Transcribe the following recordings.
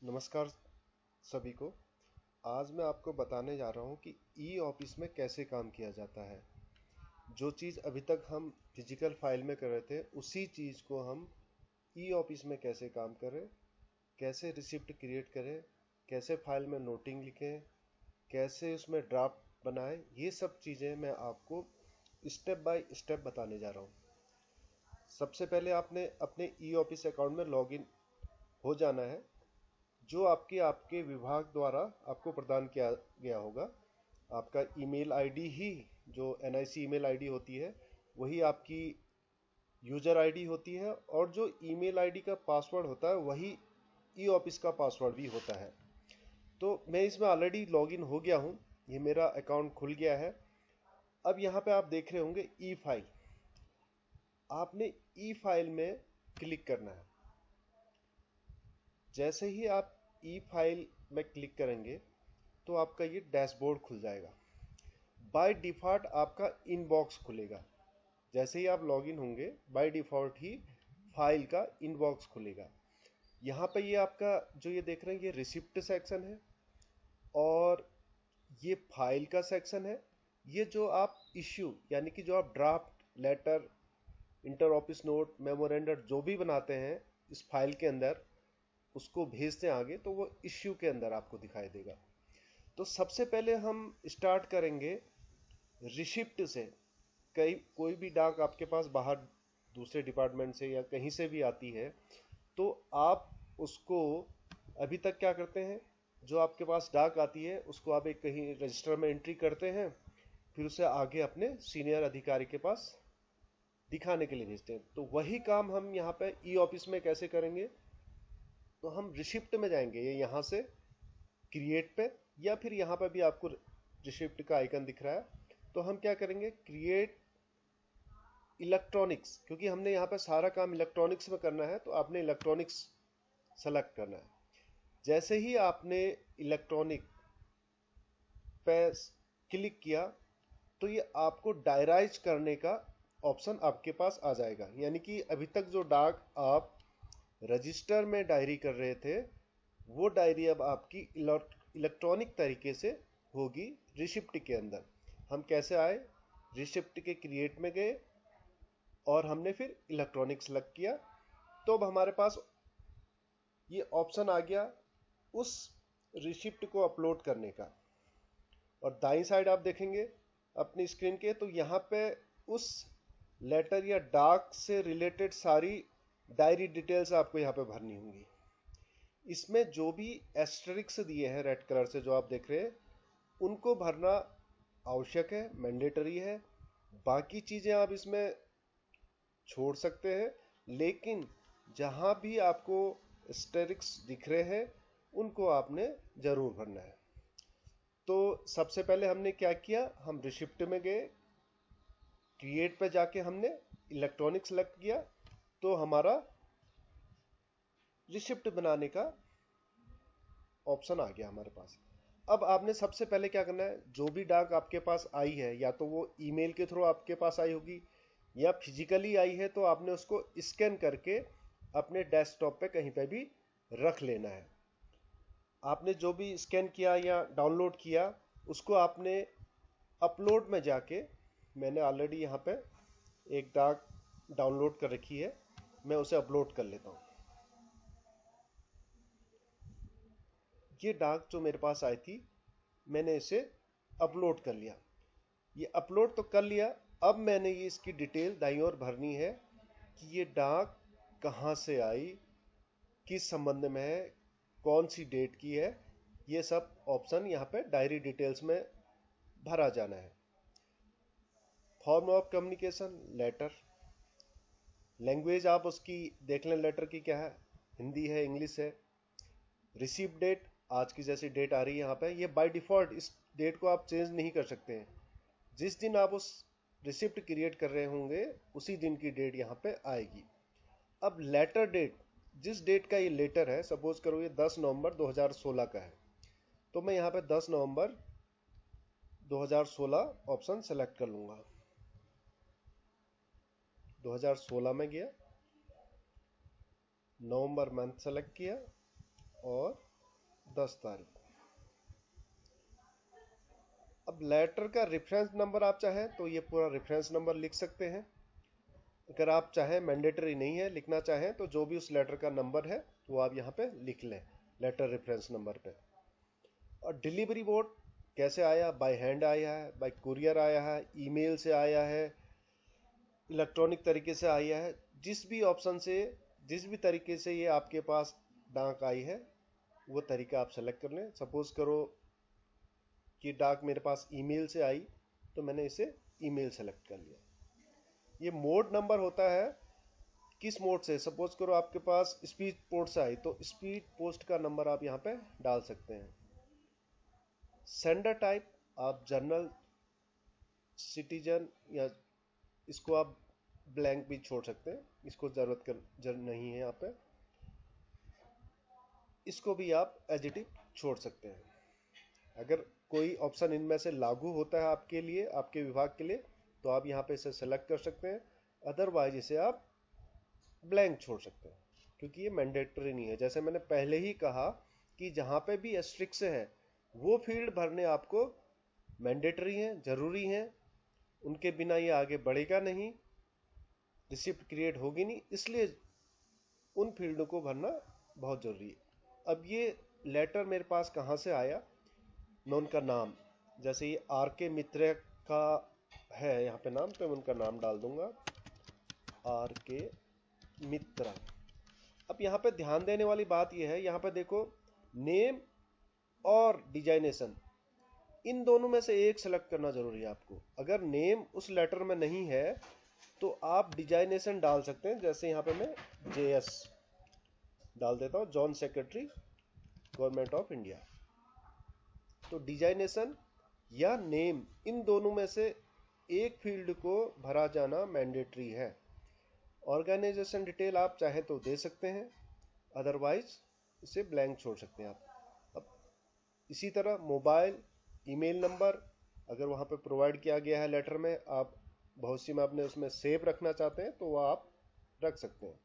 नमस्कार सभी को। आज मैं आपको बताने जा रहा हूँ कि ई ऑफिस में कैसे काम किया जाता है। जो चीज़ अभी तक हम फिजिकल फाइल में कर रहे थे उसी चीज़ को हम ई ऑफिस में कैसे काम करें, कैसे रिसिप्ट क्रिएट करें, कैसे फाइल में नोटिंग लिखें, कैसे उसमें ड्राफ्ट बनाएं, ये सब चीज़ें मैं आपको स्टेप बाय स्टेप बताने जा रहा हूँ। सबसे पहले आपने अपने ई ऑफिस अकाउंट में लॉगिन हो जाना है, जो आपके विभाग द्वारा आपको प्रदान किया गया होगा। आपका ईमेल आईडी ही, जो एनआईसी ईमेल आईडी होती है, वही आपकी यूजर आईडी होती है, और जो ईमेल आईडी का पासवर्ड होता है वही ई ऑफिस का पासवर्ड भी होता है। तो मैं इसमें ऑलरेडी लॉगिन हो गया हूँ, ये मेरा अकाउंट खुल गया है। अब यहाँ पे आप देख रहे होंगे ई फाइल। आपने ई फाइल में क्लिक करना है। जैसे ही आप ई फाइल में क्लिक करेंगे तो आपका ये डैशबोर्ड खुल जाएगा। बाय डिफ़ॉल्ट आपका इनबॉक्स खुलेगा। जैसे ही आप लॉगिन होंगे बाय डिफ़ॉल्ट ही फाइल का इनबॉक्स खुलेगा। यहाँ पे ये आपका जो ये देख रहे हैं ये रिसिप्ट सेक्शन है, और ये फाइल का सेक्शन है। ये जो आप इश्यू यानी कि जो आप draft, letter, inter office note, memorandum जो भी बनाते हैं इस फाइल के अंदर, उसको भेजते हैं आगे, तो वो इश्यू के अंदर आपको दिखाई देगा। तो सबसे पहले हम स्टार्ट करेंगे रिसिप्ट से। कोई भी डाक आपके पास बाहर दूसरे डिपार्टमेंट से या कहीं से भी आती है, तो आप उसको अभी तक क्या करते हैं, जो आपके पास डाक आती है उसको आप एक कहीं रजिस्टर में एंट्री करते हैं, फिर उसे आगे अपने सीनियर अधिकारी के पास दिखाने के लिए भेजते हैं। तो वही काम हम यहाँ पे ई ऑफिस में कैसे करेंगे, तो हम रिसिप्ट में जाएंगे। ये यहाँ से क्रिएट पे, या फिर यहाँ पर भी आपको रिसिप्ट का आइकन दिख रहा है, तो हम क्या करेंगे, क्रिएट इलेक्ट्रॉनिक्स, क्योंकि हमने यहाँ पर सारा काम इलेक्ट्रॉनिक्स में करना है, तो आपने इलेक्ट्रॉनिक्स सेलेक्ट करना है। जैसे ही आपने इलेक्ट्रॉनिक पे क्लिक किया तो ये आपको डायराइज करने का ऑप्शन आपके पास आ जाएगा। यानी कि अभी तक जो डाक आप रजिस्टर में डायरी कर रहे थे, वो डायरी अब आपकी इलेक्ट्रॉनिक तरीके से होगी रिसिप्ट के अंदर। हम कैसे आए, रिसिप्ट के क्रिएट में गए और हमने फिर इलेक्ट्रॉनिक सेलेक्ट किया, तो अब हमारे पास ये ऑप्शन आ गया उस रिसिप्ट को अपलोड करने का। और दाईं साइड आप देखेंगे अपनी स्क्रीन के, तो यहाँ पे उस लेटर या डाक से रिलेटेड सारी डायरी डिटेल्स आपको यहाँ पे भरनी होंगी। इसमें जो भी एस्टेरिक्स दिए हैं रेड कलर से जो आप देख रहे हैं, उनको भरना आवश्यक है, मैंडेटरी है। बाकी चीज़ें आप इसमें छोड़ सकते हैं, लेकिन जहाँ भी आपको एस्टेरिक्स दिख रहे हैं उनको आपने ज़रूर भरना है। तो सबसे पहले हमने क्या किया, हम रिसिप्ट में गए, क्रिएट पे जाके हमने इलेक्ट्रॉनिक सेलेक्ट किया, तो हमारा रिसिप्ट बनाने का ऑप्शन आ गया हमारे पास। अब आपने सबसे पहले क्या करना है, जो भी डाक आपके पास आई है, या तो वो ईमेल के थ्रू आपके पास आई होगी या फिजिकली आई है, तो आपने उसको स्कैन करके अपने डेस्कटॉप पे कहीं पे भी रख लेना है। आपने जो भी स्कैन किया या डाउनलोड किया उसको आपने अपलोड में जाके, मैंने ऑलरेडी यहाँ पे एक डाक डाउनलोड कर रखी है, मैं उसे अपलोड कर लेता हूँ। ये डाक जो मेरे पास आई थी मैंने इसे अपलोड कर लिया। ये अपलोड तो कर लिया, अब मैंने ये इसकी डिटेल दाईं ओर भरनी है कि ये डाक कहाँ से आई, किस संबंध में है, कौन सी डेट की है। ये सब ऑप्शन यहाँ पे डायरी डिटेल्स में भरा जाना है। Form of communication, letter, language आप उसकी देख लें, लेटर की क्या है, हिंदी है, इंग्लिश है। रिसीव डेट, आज की जैसी डेट आ रही है यहाँ पे, ये बाय डिफॉल्ट इस डेट को आप चेंज नहीं कर सकते हैं। जिस दिन आप उस रिसिप्ट क्रिएट कर रहे होंगे उसी दिन की डेट यहाँ पे आएगी। अब लेटर डेट, जिस डेट का ये लेटर है, सपोज करो ये 10 नवंबर 2016 का है, तो मैं यहाँ पे 10 नवंबर 2016 ऑप्शन सेलेक्ट कर लूँगा। 2016 में गया, नवंबर मंथ सेलेक्ट किया और 10 तारीख। अब लेटर का रेफरेंस नंबर आप चाहें तो ये पूरा रेफरेंस नंबर लिख सकते हैं। अगर आप चाहें, मैंडेटरी नहीं है, लिखना चाहें तो जो भी उस लेटर का नंबर है वो आप यहाँ पे लिख लें लेटर रेफरेंस नंबर पे। और डिलीवरी मोड कैसे आया, बाय हैंड आया है, बाय कुरियर आया है, ईमेल से आया है, इलेक्ट्रॉनिक तरीके से आया है, जिस भी ऑप्शन से, जिस भी तरीके से ये आपके पास डाक आई है वो तरीका आप सेलेक्ट कर लें। सपोज करो कि डाक मेरे पास ईमेल से आई तो मैंने इसे ईमेल सेलेक्ट कर लिया। ये मोड नंबर होता है किस मोड से, सपोज करो आपके पास स्पीड पोस्ट से आई तो स्पीड पोस्ट का नंबर आप यहाँ पे डाल सकते हैं। सेंडर टाइप आप जनरल, सिटीजन, या इसको आप ब्लैंक भी छोड़ सकते हैं, इसको जरूरत नहीं है यहाँ पे, इसको भी आप एज इट इज छोड़ सकते हैं। अगर कोई ऑप्शन इनमें से लागू होता है आपके लिए, आपके विभाग के लिए, तो आप यहाँ पे इसे सेलेक्ट कर सकते हैं। अदरवाइज इसे आप ब्लैंक छोड़ सकते हैं क्योंकि ये मैंडेटरी नहीं है। जैसे मैंने पहले ही कहा कि जहाँ पे भी एस्ट्रिक्स है वो फील्ड भरने आपको मैंडेटरी हैं, जरूरी हैं, उनके बिना ये आगे बढ़ेगा नहीं, रिसिप्ट क्रिएट होगी नहीं, इसलिए उन फील्डों को भरना बहुत जरूरी है। अब ये लेटर मेरे पास कहाँ से आया, मैं उनका नाम, जैसे ये आर के मित्र का है यहाँ पे नाम, तो मैं उनका नाम डाल दूंगा आर के मित्रा। अब यहाँ पे ध्यान देने वाली बात यह है, यहाँ पे देखो नेम और डिजाइनेशन, इन दोनों में से एक सेलेक्ट करना जरूरी है आपको। अगर नेम उस लेटर में नहीं है तो आप डिजाइनेशन डाल सकते हैं। जैसे यहाँ पे मैं JS डाल देता हूँ, John secretary government of India. तो डिजाइनेशन या नेम, इन दोनों में से एक फील्ड को भरा जाना मैंडेटरी है। ऑर्गेनाइजेशन डिटेल आप चाहे तो दे सकते हैं, अदरवाइज इसे ब्लैंक छोड़ सकते हैं आप। अब इसी तरह मोबाइल, ईमेल नंबर अगर वहां पे प्रोवाइड किया गया है लेटर में, आप भविष्य में अपने उसमें सेव रखना चाहते हैं तो वह आप रख सकते हैं।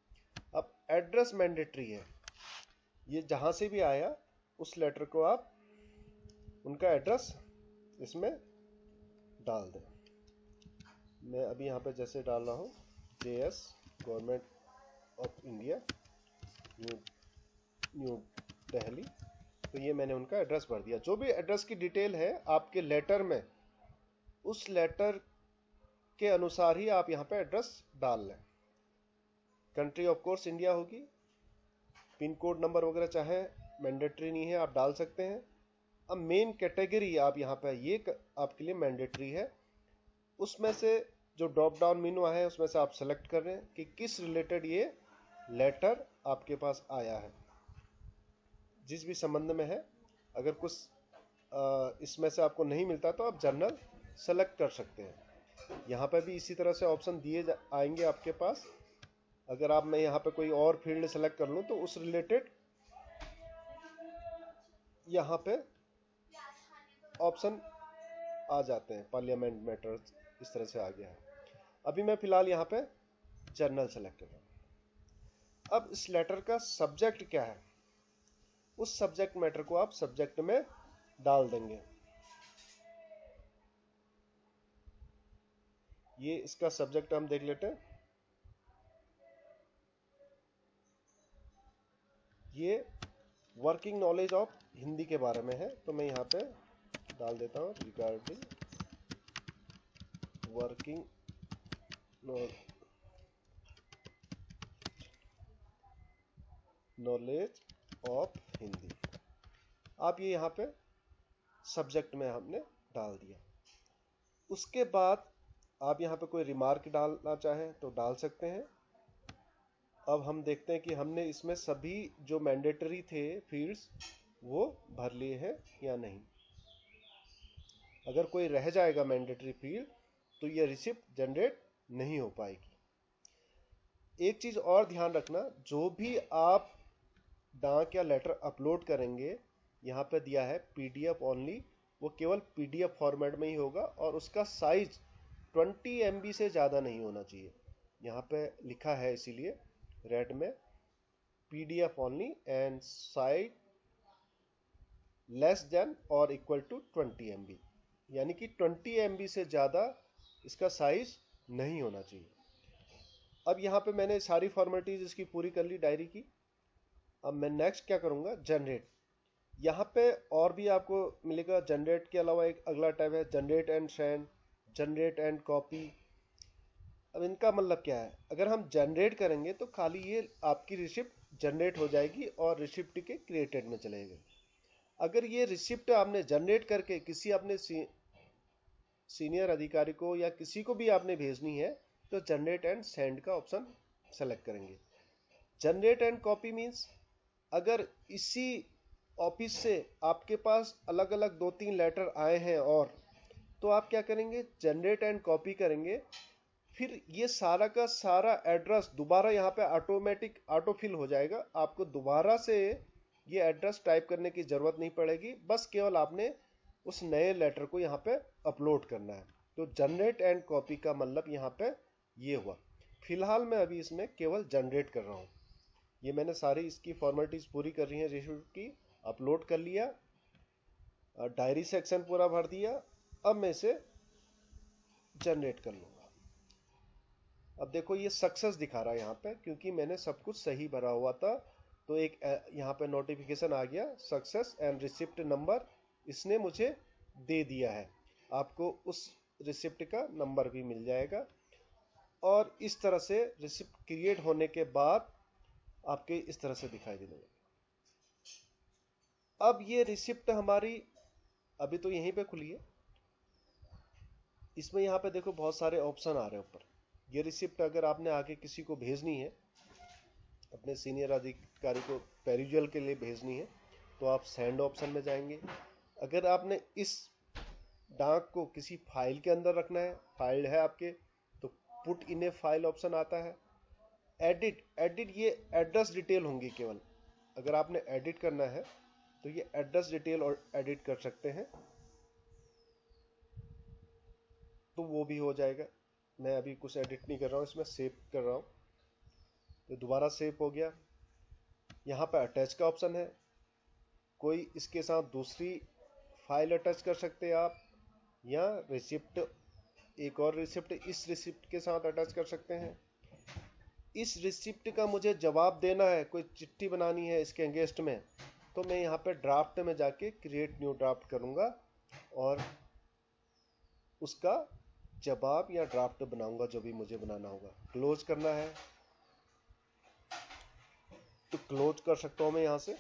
अब एड्रेस मैंडेटरी है, ये जहां से भी आया उस लेटर को आप उनका एड्रेस इसमें डाल दें। मैं अभी यहाँ पे जैसे डाल रहा हूँ JS government of India new Delhi, तो ये मैंने उनका एड्रेस भर दिया। जो भी एड्रेस की डिटेल है आपके लेटर में, उस लेटर के अनुसार ही आप यहाँ पे एड्रेस डाल लें। कंट्री ऑफ कोर्स इंडिया होगी, पिन कोड नंबर वगैरह चाहे मैंडेटरी नहीं है, आप डाल सकते हैं। अब मेन कैटेगरी आप यहाँ पे, ये आपके लिए मैंडेटरी है। उसमें से जो ड्रॉप डाउन मेनू है उसमें से आप सेलेक्ट कर रहे हैं कि किस रिलेटेड ये लेटर आपके पास आया है, जिस भी संबंध में है। अगर कुछ इसमें से आपको नहीं मिलता तो आप जनरल सेलेक्ट कर सकते हैं। यहाँ पे भी इसी तरह से ऑप्शन दिए आएंगे आपके पास। अगर आप, मैं यहाँ पे कोई और फील्ड सेलेक्ट कर लूँ तो उस रिलेटेड यहाँ पे ऑप्शन आ जाते हैं। पार्लियामेंट मैटर्स इस तरह से आ गया है। अभी मैं फिलहाल यहाँ पे जनरल सेलेक्ट कर रहा हूँ। अब इस लेटर का सब्जेक्ट क्या है, उस सब्जेक्ट मैटर को आप सब्जेक्ट में डाल देंगे। ये इसका सब्जेक्ट हम देख लेते हैं। ये वर्किंग नॉलेज ऑफ हिंदी के बारे में है, तो मैं यहाँ पे डाल देता हूँ regarding working knowledge of Hindi. आप ये यहाँ पे सब्जेक्ट में हमने डाल दिया। उसके बाद आप यहाँ पे कोई रिमार्क डालना चाहें तो डाल सकते हैं। अब हम देखते हैं कि हमने इसमें सभी जो मैंडेटरी थे फील्ड्स वो भर लिए हैं या नहीं। अगर कोई रह जाएगा मैंडेटरी फील्ड तो ये रिसिप्ट जनरेट नहीं हो पाएगी। एक चीज और ध्यान रखना, जो भी आप डाक या लेटर अपलोड करेंगे, यहाँ पे दिया है PDF ओनली, वो केवल PDF फॉर्मेट में ही होगा और उसका साइज 20 MB से ज्यादा नहीं होना चाहिए। यहाँ पे लिखा है इसीलिए रेड में PDF only and size less than और इक्वल टू 20 MB, यानी कि 20 MB से ज़्यादा इसका साइज नहीं होना चाहिए। अब यहाँ पे मैंने सारी फॉर्मेलिटीज इसकी पूरी कर ली डायरी की। अब मैं नेक्स्ट क्या करूँगा, जनरेट। यहाँ पे और भी आपको मिलेगा। जनरेट के अलावा एक अगला टैब है generate and send, generate and copy. अब इनका मतलब क्या है, अगर हम जनरेट करेंगे तो खाली ये आपकी रिसिप्ट जनरेट हो जाएगी और रिसिप्ट के क्रिएटेड में चलेगा। अगर ये रिसिप्ट आपने जनरेट करके किसी अपने सीनियर अधिकारी को या किसी को भी आपने भेजनी है तो जनरेट एंड सेंड का ऑप्शन सेलेक्ट करेंगे। जनरेट एंड कॉपी मीन्स अगर इसी ऑफिस से आपके पास अलग अलग 2-3 लेटर आए हैं और तो आप क्या करेंगे, जनरेट एंड कॉपी करेंगे। फिर ये सारा का सारा एड्रेस दोबारा यहाँ पे ऑटोमेटिक ऑटो फिल हो जाएगा। आपको दोबारा से ये एड्रेस टाइप करने की जरूरत नहीं पड़ेगी, बस केवल आपने उस नए लेटर को यहाँ पे अपलोड करना है। तो जनरेट एंड कॉपी का मतलब यहाँ पे ये हुआ। फिलहाल मैं अभी इसमें केवल जनरेट कर रहा हूँ। ये मैंने सारी इसकी फॉर्मेलिटीज पूरी कर रही है रिसिप्ट की, अपलोड कर लिया, डायरी सेक्शन पूरा भर दिया। अब मैं इसे जनरेट कर लूंगा। अब देखो ये सक्सेस दिखा रहा है यहाँ पे, क्योंकि मैंने सब कुछ सही भरा हुआ था। तो एक यहाँ पे नोटिफिकेशन आ गया, सक्सेस एंड रिसिप्ट नंबर इसने मुझे दे दिया है। आपको उस रिसिप्ट का नंबर भी मिल जाएगा। और इस तरह से रिसिप्ट क्रिएट होने के बाद आपके इस तरह से दिखाई देने लगे। अब ये रिसिप्ट हमारी अभी तो यहीं पे खुली है। इसमें यहाँ पे देखो बहुत सारे ऑप्शन आ रहे हैं ऊपर। ये रिसिप्ट अगर आपने आगे किसी को भेजनी है, अपने सीनियर अधिकारी को पेरिजुअल के लिए भेजनी है, तो आप सेंड ऑप्शन में जाएंगे। अगर आपने इस डाक को किसी फाइल के अंदर रखना है, फाइल है आपके, तो put in A file option आता है। एडिट ये एड्रेस डिटेल होंगी केवल। अगर आपने एडिट करना है तो ये एड्रेस डिटेल और एडिट कर सकते हैं, तो वो भी हो जाएगा। मैं अभी कुछ एडिट नहीं कर रहा हूँ, इसमें सेव कर रहा हूँ। तो दोबारा सेव हो गया। यहाँ पर अटैच का ऑप्शन है, कोई इसके साथ दूसरी फाइल अटैच कर सकते हैं आप, या रिसिप्ट, एक और रिसिप्ट इस रिसिप्ट के साथ अटैच कर सकते हैं। इस रिसिप्ट का मुझे जवाब देना है, कोई चिट्ठी बनानी है इसके अगेंस्ट में, तो मैं यहाँ पे ड्राफ्ट में जाके क्रिएट न्यू ड्राफ्ट करूंगा और उसका जवाब या ड्राफ्ट बनाऊंगा जो भी मुझे बनाना होगा। क्लोज करना है तो क्लोज कर सकता हूं मैं यहाँ से।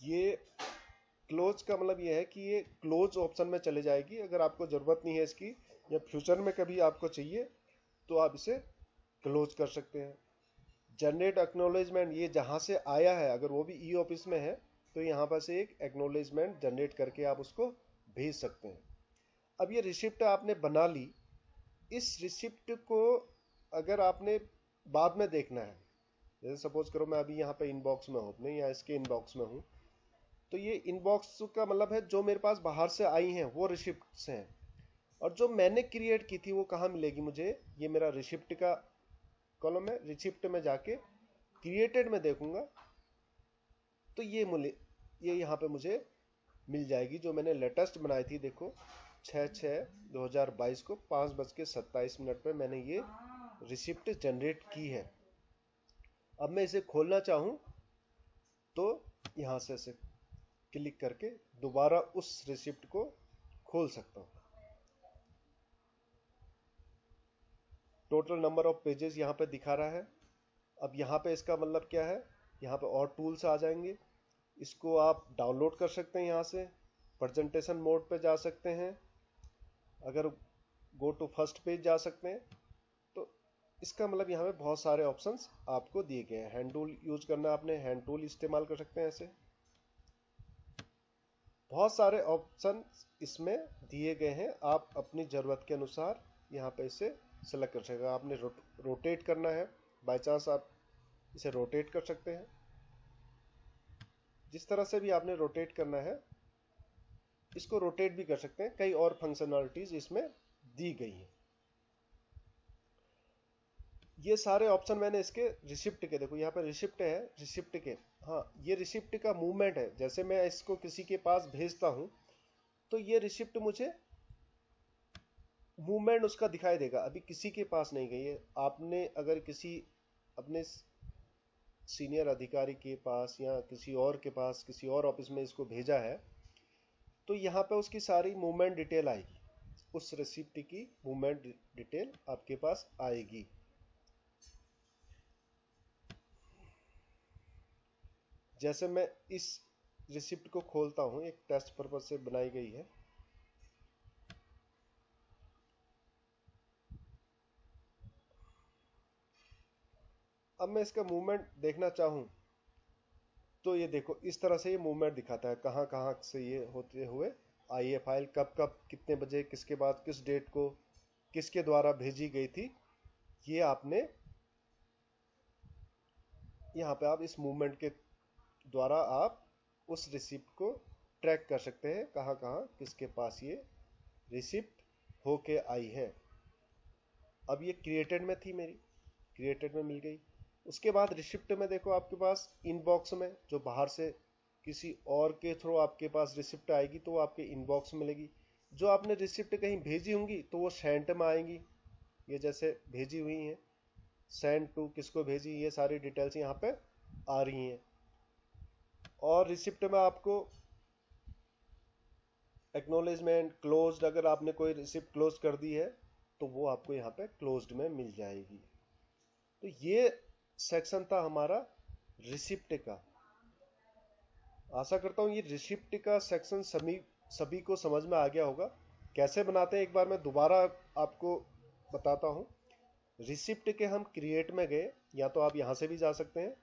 ये क्लोज का मतलब ये है कि ये क्लोज ऑप्शन में चले जाएगी। अगर आपको जरूरत नहीं है इसकी, या फ्यूचर में कभी आपको चाहिए, तो आप इसे क्लोज कर सकते हैं। जनरेट एक्नॉलेजमेंट, ये जहां से आया है अगर वो भी ई ऑफिस में है तो यहाँ पर से एक एक्नॉलेजमेंट जनरेट करके आप उसको भेज सकते हैं। अब ये रिसिप्ट आपने बना ली। इस रिसिप्ट को अगर आपने बाद में देखना है, जैसे सपोज करो मैं अभी यहाँ पे इनबॉक्स में हूँ अपने, या इसके इनबॉक्स में हूँ, तो ये इनबॉक्स का मतलब है जो मेरे पास बाहर से आई हैं वो रिसिप्ट्स हैं। और जो मैंने क्रिएट की थी वो कहाँ मिलेगी मुझे, ये मेरा रिसिप्ट का कॉलम है। रिसिप्ट में जाके क्रिएटेड में देखूंगा तो ये यहाँ पे मुझे मिल जाएगी, जो मैंने लेटेस्ट बनाई थी। देखो 6/6/2022 को 5:27 पे मैंने ये रिसिप्ट जनरेट की है। अब मैं इसे खोलना चाहूं तो यहां से इसे क्लिक करके दोबारा उस रिसिप्ट को खोल सकता हूं। टोटल नंबर ऑफ पेजेस यहाँ पे दिखा रहा है। अब यहाँ पे इसका मतलब क्या है, यहाँ पे और टूल्स आ जाएंगे। इसको आप डाउनलोड कर सकते हैं, यहाँ से प्रेजेंटेशन मोड पे जा सकते हैं। अगर गो टू फर्स्ट पेज जा सकते हैं। तो इसका मतलब यहाँ पे बहुत सारे ऑप्शंस आपको दिए गए हैं। हैंड टूल यूज करना, आपने हैंड टूल इस्तेमाल कर सकते हैं। ऐसे बहुत सारे ऑप्शन इसमें दिए गए हैं, आप अपनी जरूरत के अनुसार यहाँ पे इसे सेलेक्ट कर सकते हैं। आपने रोटेट करना है, बाय चांस आप इसे रोटेट कर सकते हैं। जिस तरह से भी आपने रोटेट करना है इसको रोटेट भी कर सकते हैं। कई और फंक्शनलिटीज इसमें दी गई हैं। ये सारे ऑप्शन मैंने इसके रिसिप्ट के, देखो यहाँ पे रिसिप्ट है, रिसिप्ट के, हाँ ये रिसिप्ट का मूवमेंट है। जैसे मैं इसको किसी के पास भेजता हूँ तो ये रिसिप्ट मुझे मूवमेंट उसका दिखाई देगा। अभी किसी के पास नहीं गई है, आपने अगर किसी अपने सीनियर अधिकारी के पास या किसी और के पास, किसी और ऑफिस में इसको भेजा है, तो यहाँ पे उसकी सारी मूवमेंट डिटेल आएगी, उस रिसिप्ट की मूवमेंट डिटेल आपके पास आएगी। जैसे मैं इस रिसिप्ट को खोलता हूं, एक टेस्ट पर्पज से बनाई गई है। अब मैं इसका मूवमेंट देखना चाहूं तो ये देखो इस तरह से ये मूवमेंट दिखाता है, कहां कहां से ये होते हुए आई है फाइल, कब कब कितने बजे किसके बाद किस डेट को किसके द्वारा भेजी गई थी। ये आपने यहाँ पे आप इस मूवमेंट के द्वारा आप उस रिसिप्ट को ट्रैक कर सकते हैं, कहां कहां किसके पास ये रिसिप्ट होके आई है। अब ये क्रिएटेड में थी मेरी, क्रिएटेड में मिल गई। उसके बाद रिसिप्ट में देखो आपके पास इनबॉक्स में, जो बाहर से किसी और के थ्रू आपके पास रिसिप्ट आएगी तो वो आपके इनबॉक्स में मिलेगी। जो आपने रिसिप्ट कहीं भेजी होंगी तो वो सेंट में आएंगी, ये जैसे भेजी हुई हैं, सेंड टू किसको भेजी, ये सारी डिटेल्स यहाँ पे आ रही हैं। और रिसिप्ट में आपको एक्नॉलेजमेंट, क्लोज्ड, अगर आपने कोई रिसिप्ट क्लोज कर दी है तो वो आपको यहाँ पे क्लोज्ड में मिल जाएगी। तो ये सेक्शन था हमारा रिसिप्ट का। आशा करता हूँ ये रिसिप्ट का सेक्शन सभी को समझ में आ गया होगा। कैसे बनाते हैं एक बार मैं दोबारा आपको बताता हूँ। रिसिप्ट के हम क्रिएट में गए, या तो आप यहाँ से भी जा सकते हैं,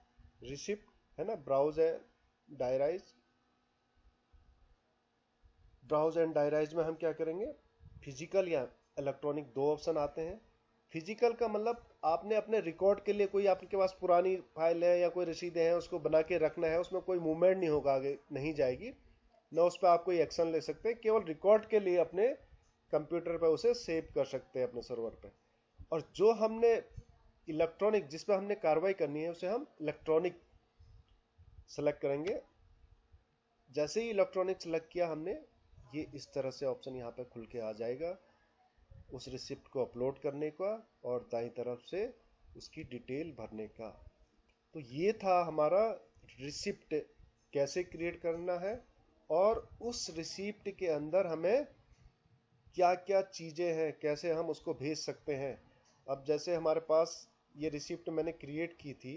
रिसिप्ट है ना, ब्राउज है डायराइज, ब्राउज एंड डायराइज में हम क्या करेंगे, फिजिकल या इलेक्ट्रॉनिक दो ऑप्शन आते हैं। फिजिकल का मतलब आपने अपने रिकॉर्ड के लिए, कोई आपके पास पुरानी फाइल है या कोई रसीदें हैं उसको बना के रखना है, उसमें कोई मूवमेंट नहीं होगा, आगे नहीं जाएगी, ना उस पर आप कोई एक्शन ले सकते हैं, केवल रिकॉर्ड के लिए अपने कंप्यूटर पर उसे सेव कर सकते हैं अपने सर्वर पर। और जो हमने इलेक्ट्रॉनिक, जिस पर हमने कार्रवाई करनी है, उसे हम इलेक्ट्रॉनिक सेलेक्ट करेंगे। जैसे ही इलेक्ट्रॉनिक सेलेक्ट किया हमने, ये इस तरह से ऑप्शन यहाँ पे खुल के आ जाएगा उस रिसिप्ट को अपलोड करने का और दाईं तरफ से उसकी डिटेल भरने का। तो ये था हमारा रिसिप्ट कैसे क्रिएट करना है और उस रिसिप्ट के अंदर हमें क्या क्या चीजें हैं, कैसे हम उसको भेज सकते हैं। अब जैसे हमारे पास ये रिसिप्ट मैंने क्रिएट की थी,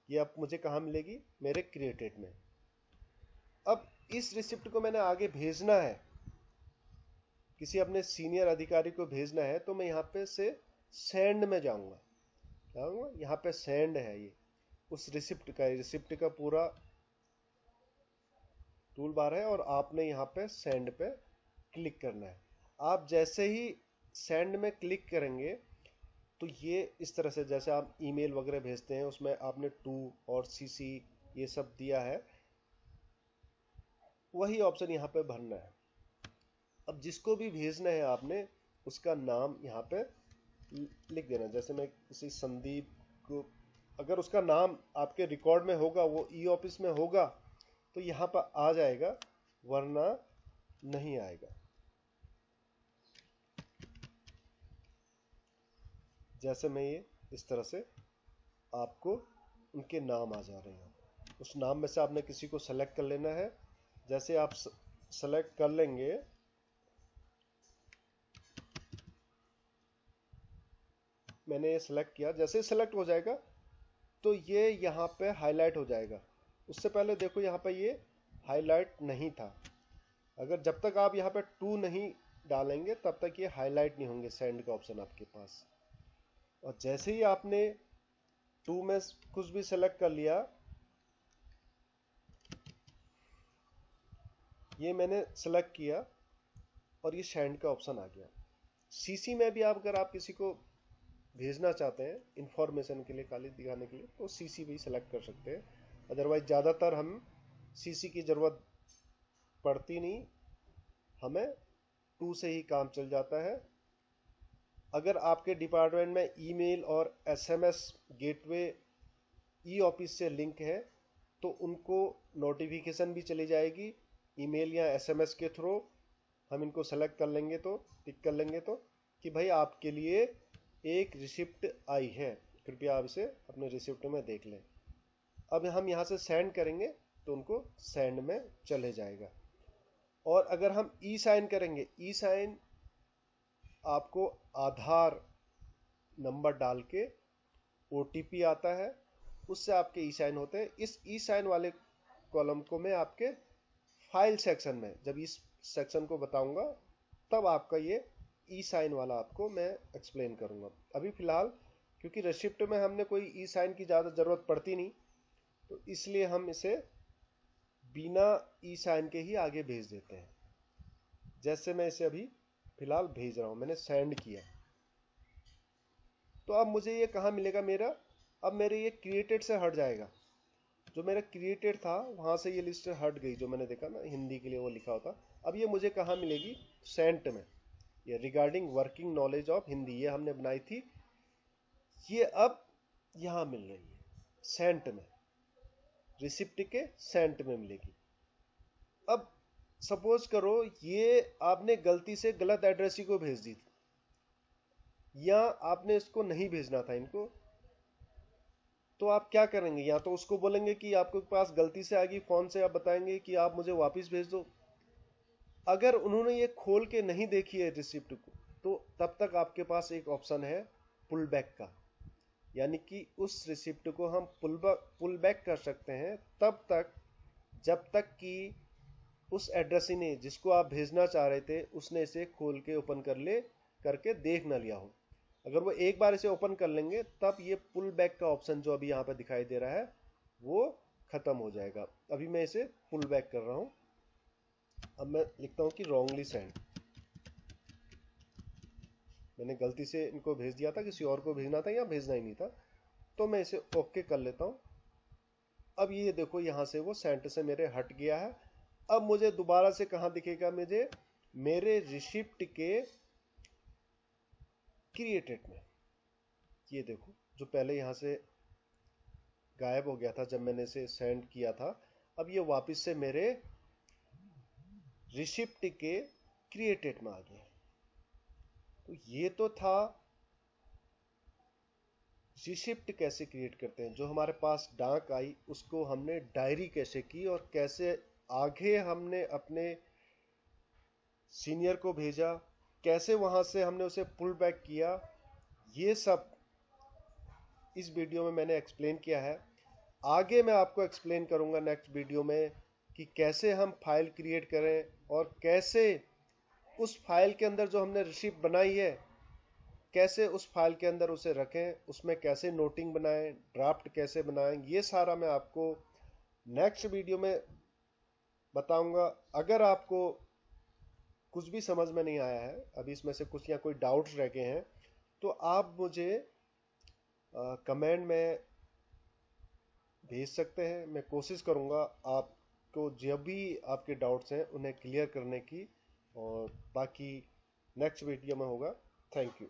ये अब मुझे कहाँ मिलेगी, मेरे क्रिएटेड में। अब इस रिसिप्ट को मैंने आगे भेजना है, किसी अपने सीनियर अधिकारी को भेजना है, तो मैं यहाँ पे से सेंड में जाऊंगा, यहाँ पे सेंड है, ये उस रिसिप्ट का पूरा टूल बार है और आपने यहाँ पे सेंड पे क्लिक करना है। आप जैसे ही सेंड में क्लिक करेंगे तो ये इस तरह से, जैसे आप ईमेल वगैरह भेजते हैं उसमें आपने टू और सीसी ये सब दिया है, वही ऑप्शन यहाँ पे भरना है। अब जिसको भी भेजना है आपने उसका नाम यहाँ पे लिख देना। जैसे मैं किसी संदीप को, अगर उसका नाम आपके रिकॉर्ड में होगा, वो ई ऑफिस में होगा, तो यहाँ पर आ जाएगा, वरना नहीं आएगा। जैसे मैं ये इस तरह से आपको उनके नाम आ जा रहे हैं, उस नाम में से आपने किसी को सेलेक्ट कर लेना है। जैसे आप सेलेक्ट कर लेंगे, मैंने ये सेलेक्ट किया, जैसे सेलेक्ट हो जाएगा तो ये यहाँ पे हाईलाइट हो जाएगा। उससे पहले देखो यहाँ पे ये हाईलाइट नहीं था। अगर जब तक आप यहाँ पे टू नहीं डालेंगे तब तक ये हाईलाइट नहीं होंगे सेंड का ऑप्शन आपके पास। और जैसे ही आपने टू में कुछ भी सेलेक्ट कर लिया, ये मैंने सेलेक्ट किया और ये सेंड का ऑप्शन आ गया। सीसी में भी आप, अगर आप किसी को भेजना चाहते हैं इंफॉर्मेशन के लिए, खाली दिखाने के लिए, तो सीसी भी सेलेक्ट कर सकते हैं। अदरवाइज ज़्यादातर हम सीसी की ज़रूरत पड़ती नहीं, हमें टू से ही काम चल जाता है। अगर आपके डिपार्टमेंट में ईमेल और एसएमएस गेटवे ई ऑफिस से लिंक है तो उनको नोटिफिकेशन भी चली जाएगी ईमेल या एसएमएस के थ्रू। हम इनको सेलेक्ट कर लेंगे तो, टिक कर लेंगे तो, कि भाई आपके लिए एक रिसिप्ट आई है, कृपया आप इसे अपने रिसिप्ट में देख लें। अब हम यहाँ से सेंड करेंगे तो उनको सेंड में चले जाएगा। और अगर हम ई साइन करेंगे, ई साइन आपको आधार नंबर डाल के ओटीपी आता है, उससे आपके ई साइन होते हैं। इस ई साइन वाले कॉलम को मैं आपके फाइल सेक्शन में, जब इस सेक्शन को बताऊंगा तब आपका ये ई साइन वाला आपको मैं एक्सप्लेन करूंगा। अभी फिलहाल क्योंकि रिसिप्ट में हमने कोई ई साइन की ज़्यादा ज़रूरत पड़ती नहीं, तो इसलिए हम इसे बिना ई साइन के ही आगे भेज देते हैं। जैसे मैं इसे अभी फिलहाल भेज रहा हूं, मैंने सेंड किया। तो अब मुझे ये कहाँ मिलेगा मेरा, अब मेरे ये क्रिएटेड से हट जाएगा। जो मेरा क्रिएटेड था वहां से ये लिस्ट हट गई, जो मैंने देखा ना हिंदी के लिए वो लिखा होता। अब ये मुझे कहाँ मिलेगी, सेंट में। ये regarding working knowledge of Hindi, ये हमने बनाई थी, ये अब यहां मिल रही है सेंट में, रिसिप्ट के सेंट में मिलेगी। अब सपोज करो ये आपने गलती से गलत एड्रेस ही को भेज दी थी, या आपने इसको नहीं भेजना था इनको, तो आप क्या करेंगे, या तो उसको बोलेंगे कि आपके पास गलती से आ गई, फोन से आप बताएंगे कि आप मुझे वापस भेज दो। अगर उन्होंने ये खोल के नहीं देखी है रिसिप्ट को, तो तब तक आपके पास एक ऑप्शन है पुल बैक का, यानी कि उस रिसिप्ट को हम पुल बैक कर सकते हैं तब तक जब तक कि उस एड्रेसी ने, जिसको आप भेजना चाह रहे थे, उसने इसे खोल के ओपन करके देख ना लिया हो। अगर वो एक बार इसे ओपन कर लेंगे तब ये पुल बैक का ऑप्शन जो अभी यहाँ पे दिखाई दे रहा है वो खत्म हो जाएगा। अभी मैं इसे पुल बैक कर रहा हूं। अब मैं लिखता हूं कि रॉन्गली सेंड, मैंने गलती से इनको भेज दिया था, किसी और को भेजना था या भेजना ही नहीं था, तो मैं इसे ओके कर लेता हूं। अब ये देखो यहां से वो सेंट से मेरे हट गया है। अब मुझे दोबारा से कहां दिखेगा, मुझे मेरे रिसिप्ट के क्रिएटेड में। ये देखो जो पहले यहां से गायब हो गया था जब मैंने इसे सेंड किया था, अब ये वापस से मेरे रिसिप्ट के क्रिएटेड में आ गया। तो ये तो था रिसिप्ट कैसे क्रिएट करते हैं, जो हमारे पास डाक आई उसको हमने डायरी कैसे की, और कैसे आगे हमने अपने सीनियर को भेजा, कैसे वहां से हमने उसे पुल बैक किया, ये सब इस वीडियो में मैंने एक्सप्लेन किया है। आगे मैं आपको एक्सप्लेन करूंगा नेक्स्ट वीडियो में कि कैसे हम फाइल क्रिएट करें, और कैसे उस फाइल के अंदर जो हमने रिसिप्ट बनाई है कैसे उस फाइल के अंदर उसे रखें, उसमें कैसे नोटिंग बनाएं, ड्राफ्ट कैसे बनाएं, ये सारा मैं आपको नेक्स्ट वीडियो में बताऊंगा। अगर आपको कुछ भी समझ में नहीं आया है, अभी इसमें से कुछ या कोई डाउट्स रह गए हैं, तो आप मुझे कमेंट में भेज सकते हैं। मैं कोशिश करूंगा आपको जब भी आपके डाउट्स हैं उन्हें क्लियर करने की, और बाकी नेक्स्ट वीडियो में होगा। Thank you.